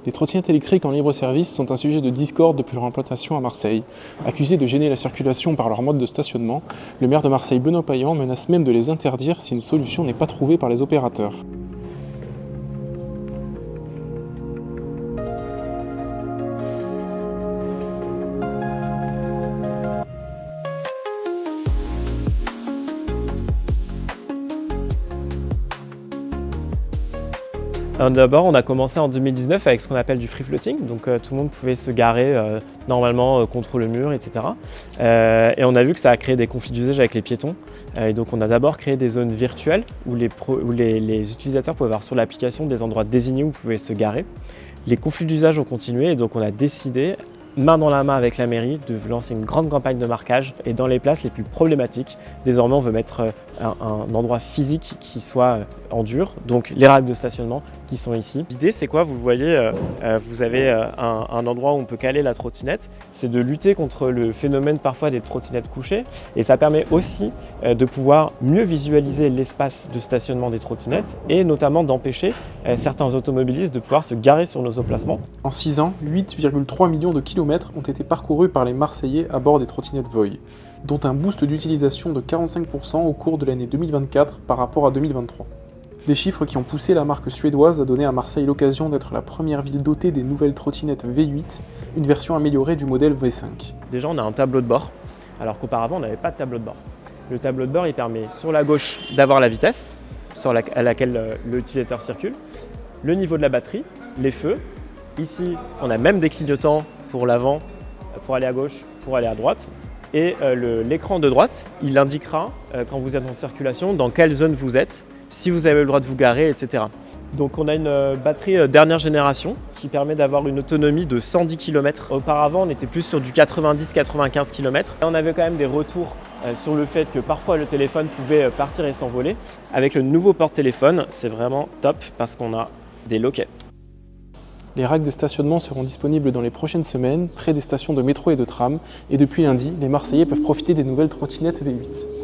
Les trottinettes électriques en libre service sont un sujet de discorde depuis leur implantation à Marseille. Accusés de gêner la circulation par leur mode de stationnement, le maire de Marseille, Benoît Payan, menace même de les interdire si une solution n'est pas trouvée par les opérateurs. D'abord, on a commencé en 2019 avec ce qu'on appelle du free floating, donc tout le monde pouvait se garer normalement contre le mur, etc. Et on a vu que ça a créé des conflits d'usage avec les piétons. Et donc on a d'abord créé des zones virtuelles où les utilisateurs pouvaient avoir sur l'application des endroits désignés où ils pouvaient se garer. Les conflits d'usage ont continué et donc on a décidé, main dans la main avec la mairie, de lancer une grande campagne de marquage et dans les places les plus problématiques, désormais on veut mettre un endroit physique qui soit en dur, donc les racks de stationnement qui sont ici. L'idée c'est quoi? Vous le voyez, vous avez un endroit où on peut caler la trottinette, c'est de lutter contre le phénomène parfois des trottinettes couchées et ça permet aussi de pouvoir mieux visualiser l'espace de stationnement des trottinettes et notamment d'empêcher certains automobilistes de pouvoir se garer sur nos emplacements. En 6 ans, 8,3 millions de kilomètres ont été parcourus par les Marseillais à bord des trottinettes Voi, dont un boost d'utilisation de 45% au cours de l'année 2024 par rapport à 2023. Des chiffres qui ont poussé la marque suédoise à donner à Marseille l'occasion d'être la première ville dotée des nouvelles trottinettes V8, une version améliorée du modèle V5. Déjà on a un tableau de bord, alors qu'auparavant on n'avait pas de tableau de bord. Le tableau de bord il permet sur la gauche d'avoir la vitesse à laquelle l'utilisateur circule, le niveau de la batterie, les feux. Ici on a même des clignotants pour l'avant, pour aller à gauche, pour aller à droite. Et l'écran de droite, il indiquera quand vous êtes en circulation dans quelle zone vous êtes, si vous avez le droit de vous garer, etc. Donc on a une batterie dernière génération qui permet d'avoir une autonomie de 110 km. Auparavant, on était plus sur du 90-95 km. On avait quand même des retours sur le fait que parfois le téléphone pouvait partir et s'envoler. Avec le nouveau porte-téléphone, c'est vraiment top parce qu'on a des loquets. Les racks de stationnement seront disponibles dans les prochaines semaines, près des stations de métro et de tram, et depuis lundi, les Marseillais peuvent profiter des nouvelles trottinettes V8.